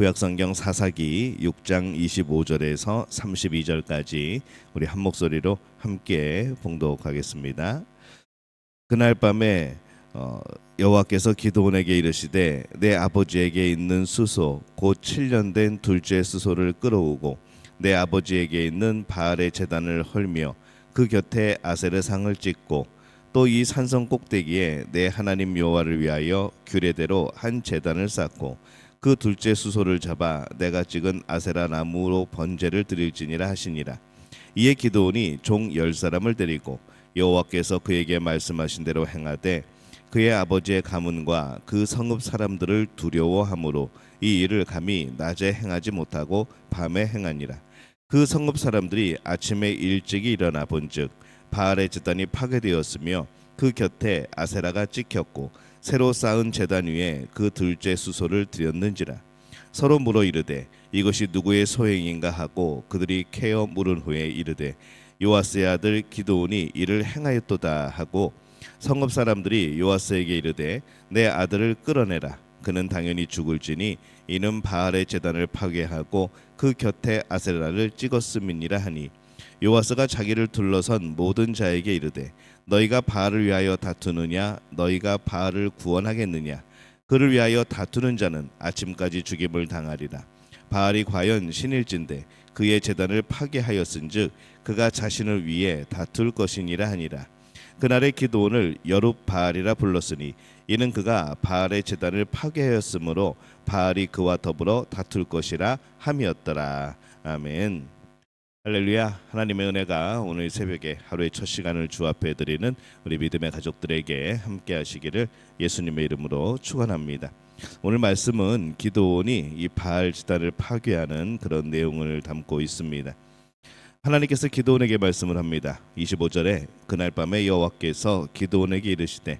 구약성경 사사기 6장 25절에서 32절까지 우리 한 목소리로 함께 봉독하겠습니다. 그날 밤에 여호와께서 기드온에게 이르시되 내 아버지에게 있는 수소 곧 7년 된 둘째 수소를 끌어오고 내 아버지에게 있는 바알의 제단을 헐며 그 곁에 아세르 상을 찍고 또 이 산성 꼭대기에 내 하나님 여호와를 위하여 규례대로 한 제단을 쌓고 그 둘째 수소를 잡아 내가 찍은 아세라 나무로 번제를 드릴지니라 하시니라. 이에 기드온이 종 10사람을 데리고 여호와께서 그에게 말씀하신 대로 행하되 그의 아버지의 가문과 그 성읍 사람들을 두려워함으로 이 일을 감히 낮에 행하지 못하고 밤에 행하니라. 그 성읍 사람들이 아침에 일찍이 일어나 본즉 바알의 제단이 파괴되었으며 그 곁에 아세라가 찍혔고 새로 쌓은 제단 위에 그 둘째 수소를 드렸는지라. 서로 물어 이르되 이것이 누구의 소행인가 하고 그들이 캐어 물은 후에 이르되 요아스의 아들 기드온이 이를 행하였도다 하고 성읍 사람들이 요아스에게 이르되 내 아들을 끌어내라. 그는 당연히 죽을지니 이는 바알의 제단을 파괴하고 그 곁에 아세라를 찍었음이니라 하니 요아스가 자기를 둘러선 모든 자에게 이르되 너희가 바알을 위하여 다투느냐 너희가 바알을 구원하겠느냐 그를 위하여 다투는 자는 아침까지 죽임을 당하리라. 바알이 과연 신일진데 그의 제단을 파괴하였은즉 그가 자신을 위해 다툴 것이니라 하니라. 그날에 기드온을 여룹바알이라 불렀으니 이는 그가 바알의 제단을 파괴하였으므로 바알이 그와 더불어 다툴 것이라 함이었더라. 아멘. 할렐루야. 하나님의 은혜가 오늘 새벽에 하루의 첫 시간을 주 앞에 드리는 우리 믿음의 가족들에게 함께 하시기를 예수님의 이름으로 축원합니다. 오늘 말씀은 기드온이 이 바알 제단을 파괴하는 그런 내용을 담고 있습니다. 하나님께서 기드온에게 말씀을 합니다. 25절에 그날 밤에 여호와께서 기드온에게 이르시되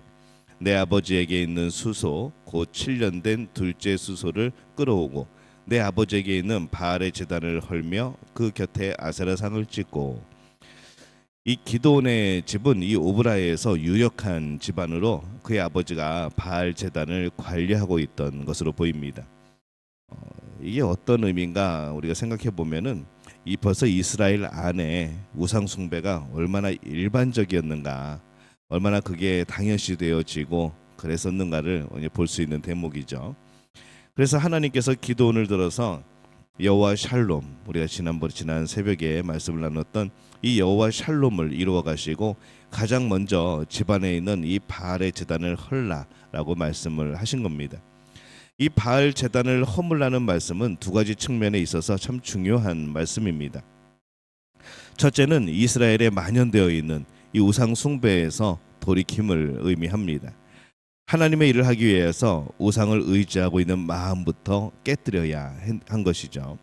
내 아버지에게 있는 수소 곧 7년 된 둘째 수소를 끌어오고 내 아버지에게 있는 바알의 제단을 헐며 그 곁에 아세라 상을 찍고. 이 기드온의 집은 이 오브라에서 유력한 집안으로 그의 아버지가 바알 제단을 관리하고 있던 것으로 보입니다. 이게 어떤 의미인가 우리가 생각해 보면은 이 벌써 이스라엘 안에 우상 숭배가 얼마나 일반적이었는가, 얼마나 그게 당연시되어지고 그랬었는가를 볼 수 있는 대목이죠. 그래서 하나님께서 기드온을 들어서 여호와 샬롬, 우리가 지난 새벽에 말씀을 나눴던 이 여호와 샬롬을 이루어 가시고 가장 먼저 집안에 있는 이 바알의 제단을 헐라라고 말씀을 하신 겁니다. 이 바알 제단을 허물라는 말씀은 두 가지 측면에 있어서 참 중요한 말씀입니다. 첫째는 이스라엘에 만연되어 있는 이 우상 숭배에서 돌이킴을 의미합니다. 하나님의 일을 하기 위해서 우상을 의지하고 있는 마음부터 깨뜨려야 한 것이죠.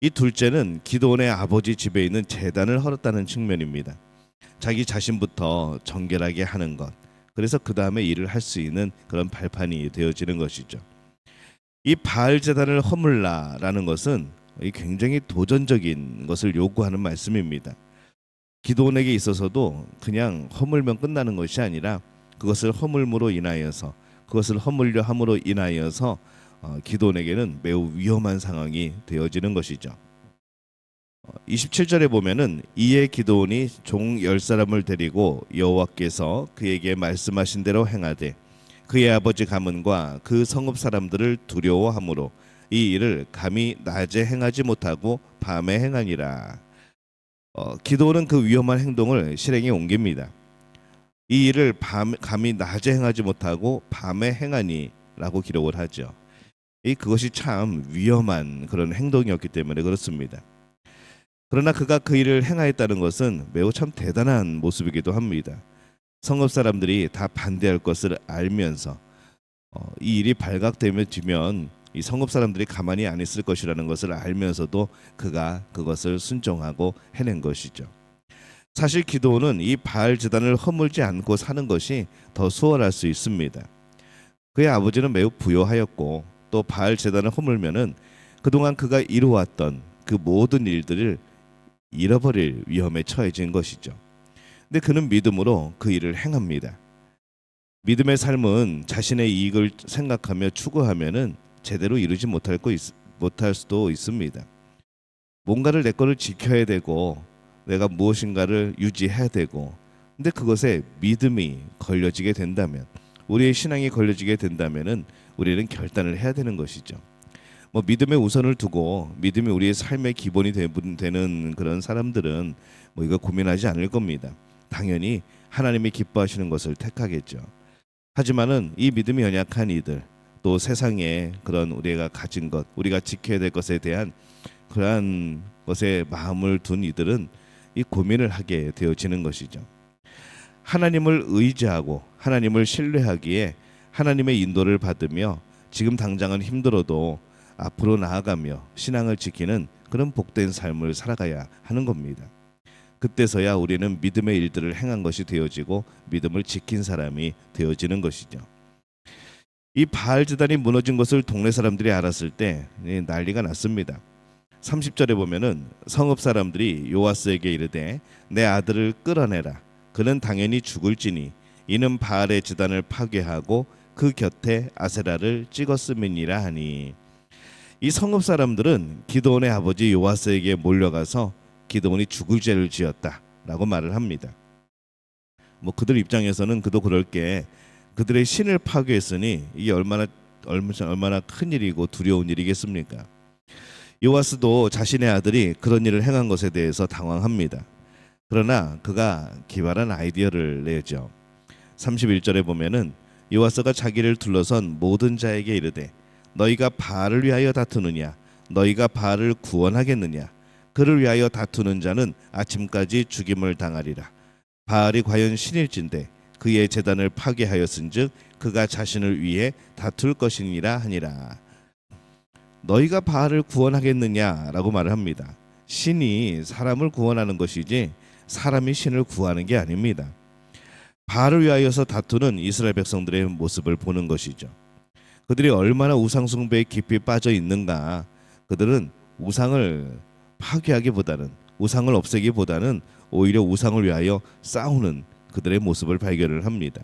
이 둘째는 기드온의 아버지 집에 있는 제단을 헐었다는 측면입니다. 자기 자신부터 정결하게 하는 것, 그래서 그 다음에 일을 할 수 있는 그런 발판이 되어지는 것이죠. 이 바알 제단을 허물라라는 것은 굉장히 도전적인 것을 요구하는 말씀입니다. 기드온에게 있어서도 그냥 허물면 끝나는 것이 아니라 그것을 허물므로 인하여서, 그것을 허물려 함으로 인하여서 기드온에게는 매우 위험한 상황이 되어지는 것이죠. 27절에 보면은 이에 기드온이 종 10사람을 데리고 여호와께서 그에게 말씀하신 대로 행하되 그의 아버지 가문과 그 성읍 사람들을 두려워함으로 이 일을 감히 낮에 행하지 못하고 밤에 행하니라. 기드온은 그 위험한 행동을 실행에 옮깁니다. 이 일을 감히 낮에 행하지 못하고 밤에 행하니라고 기록을 하죠. 그것이 참 위험한 그런 행동이었기 때문에 그렇습니다. 그러나 그가 그 일을 행하였다는 것은 매우 참 대단한 모습이기도 합니다. 성읍 사람들이 다 반대할 것을 알면서 이 일이 발각되면 이 성읍 사람들이 가만히 안 있을 것이라는 것을 알면서도 그가 그것을 순종하고 해낸 것이죠. 사실 기드온은 이 바알 제단을 허물지 않고 사는 것이 더 수월할 수 있습니다. 그의 아버지는 매우 부요하였고 또 바알 제단을 허물면은 그동안 그가 이루어왔던 그 모든 일들을 잃어버릴 위험에 처해진 것이죠. 근데 그는 믿음으로 그 일을 행합니다. 믿음의 삶은 자신의 이익을 생각하며 추구하면은 제대로 이루지 못할 못할 수도 있습니다. 뭔가를 내 거를 지켜야 되고 내가 무엇인가를 유지해야 되고, 근데 그것에 믿음이 걸려지게 된다면, 우리의 신앙이 걸려지게 된다면은 우리는 결단을 해야 되는 것이죠. 뭐 믿음에 우선을 두고 믿음이 우리의 삶의 기본이 되는 그런 사람들은 뭐 이거 고민하지 않을 겁니다. 당연히 하나님이 기뻐하시는 것을 택하겠죠. 하지만은 이 믿음이 연약한 이들, 또 세상에 그런 우리가 가진 것, 우리가 지켜야 될 것에 대한 그러한 것에 마음을 둔 이들은 이 고민을 하게 되어지는 것이죠. 하나님을 의지하고 하나님을 신뢰하기에 하나님의 인도를 받으며 지금 당장은 힘들어도 앞으로 나아가며 신앙을 지키는 그런 복된 삶을 살아가야 하는 겁니다. 그때서야 우리는 믿음의 일들을 행한 것이 되어지고 믿음을 지킨 사람이 되어지는 것이죠. 이 바알 제단이 무너진 것을 동네 사람들이 알았을 때 난리가 났습니다. 30절에 보면은 성읍 사람들이 요아스에게 이르되 내 아들을 끌어내라. 그는 당연히 죽을지니 이는 바알의 제단을 파괴하고 그 곁에 아세라를 찍었음이니라 하니, 이 성읍 사람들은 기드온의 아버지 요아스에게 몰려가서 기드온이 죽을 죄를 지었다라고 말을 합니다. 뭐 그들 입장에서는 그도 그럴 게 그들의 신을 파괴했으니 이게 얼마나 큰 일이고 두려운 일이겠습니까? 요아스도 자신의 아들이 그런 일을 행한 것에 대해서 당황합니다. 그러나 그가 기발한 아이디어를 내죠. 31절에 보면은 요아스가 자기를 둘러선 모든 자에게 이르되 너희가 바알을 위하여 다투느냐, 너희가 바알을 구원하겠느냐, 그를 위하여 다투는 자는 아침까지 죽임을 당하리라. 바알이 과연 신일진데 그의 제단을 파괴하였은즉 그가 자신을 위해 다툴 것이니라 하니라. 너희가 바알을 구원하겠느냐라고 말을 합니다. 신이 사람을 구원하는 것이지 사람이 신을 구하는 게 아닙니다. 바알을 위하여서 다투는 이스라엘 백성들의 모습을 보는 것이죠. 그들이 얼마나 우상 숭배에 깊이 빠져 있는가. 그들은 우상을 파괴하기보다는, 우상을 없애기보다는 오히려 우상을 위하여 싸우는 그들의 모습을 발견을 합니다.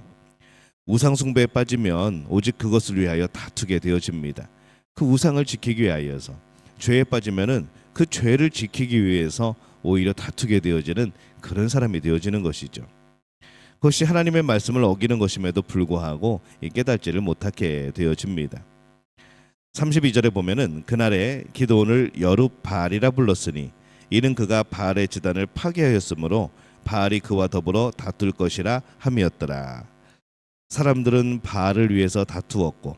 우상 숭배에 빠지면 오직 그것을 위하여 다투게 되어집니다. 그 우상을 지키기 위하여서. 죄에 빠지면은 그 죄를 지키기 위해서 오히려 다투게 되어지는 그런 사람이 되어지는 것이죠. 그것이 하나님의 말씀을 어기는 것임에도 불구하고 깨닫지를 못하게 되어집니다. 32절에 보면은 그날에 기드온을 여룹바알이라 불렀으니 이는 그가 바알의 제단을 파괴하였으므로 바알이 그와 더불어 다툴 것이라 함이었더라. 사람들은 바알을 위해서 다투었고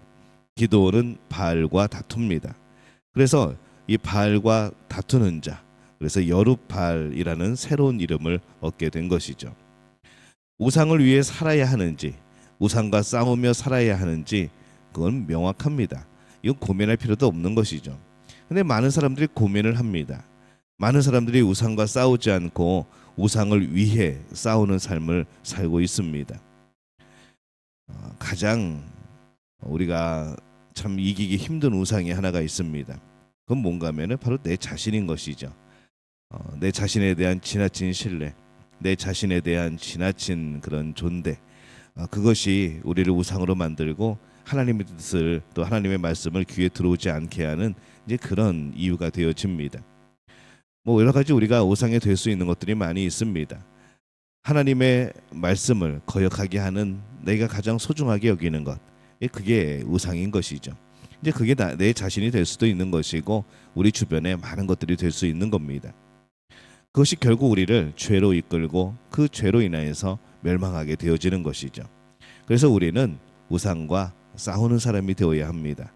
기드온은 바알과 다툽니다. 그래서 이 바알과 다투는 자, 그래서 여룹바알이라는 새로운 이름을 얻게 된 것이죠. 우상을 위해 살아야 하는지, 우상과 싸우며 살아야 하는지 그건 명확합니다. 이건 고민할 필요도 없는 것이죠. 근데 많은 사람들이 고민을 합니다. 많은 사람들이 우상과 싸우지 않고 우상을 위해 싸우는 삶을 살고 있습니다. 가장 우리가 참 이기기 힘든 우상이 하나가 있습니다. 그건 뭔가 하면은 바로 내 자신인 것이죠. 내 자신에 대한 지나친 신뢰, 내 자신에 대한 지나친 그런 존대, 그것이 우리를 우상으로 만들고 하나님의 뜻을, 또 하나님의 말씀을 귀에 들어오지 않게 하는 이제 그런 이유가 되어집니다. 뭐 여러 가지 우리가 우상이 될 수 있는 것들이 많이 있습니다. 하나님의 말씀을 거역하게 하는, 내가 가장 소중하게 여기는 것, 그게 우상인 것이죠. 이제 그게 내 자신이 될 수도 있는 것이고 우리 주변에 많은 것들이 될 수 있는 겁니다. 그것이 결국 우리를 죄로 이끌고 그 죄로 인하여서 멸망하게 되어지는 것이죠. 그래서 우리는 우상과 싸우는 사람이 되어야 합니다.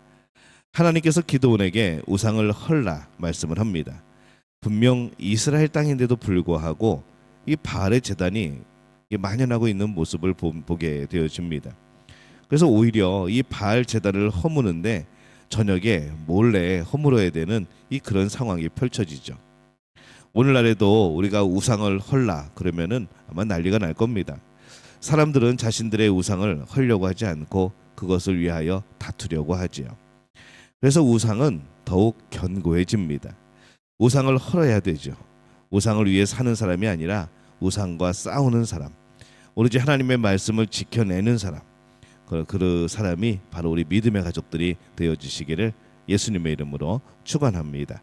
하나님께서 기드온에게 우상을 헐라 말씀을 합니다. 분명 이스라엘 땅인데도 불구하고 이 바알의 제단이 만연하고 있는 모습을 보게 되어집니다. 그래서 오히려 이 바알 제단을 허무는데 저녁에 몰래 허물어야 되는 이 그런 상황이 펼쳐지죠. 오늘날에도 우리가 우상을 헐라 그러면은 아마 난리가 날 겁니다. 사람들은 자신들의 우상을 헐려고 하지 않고 그것을 위하여 다투려고 하지요. 그래서 우상은 더욱 견고해집니다. 우상을 헐어야 되죠. 우상을 위해 사는 사람이 아니라 우상과 싸우는 사람, 오로지 하나님의 말씀을 지켜내는 사람, 그 사람이 바로 우리 믿음의 가족들이 되어지시기를 예수님의 이름으로 축원합니다.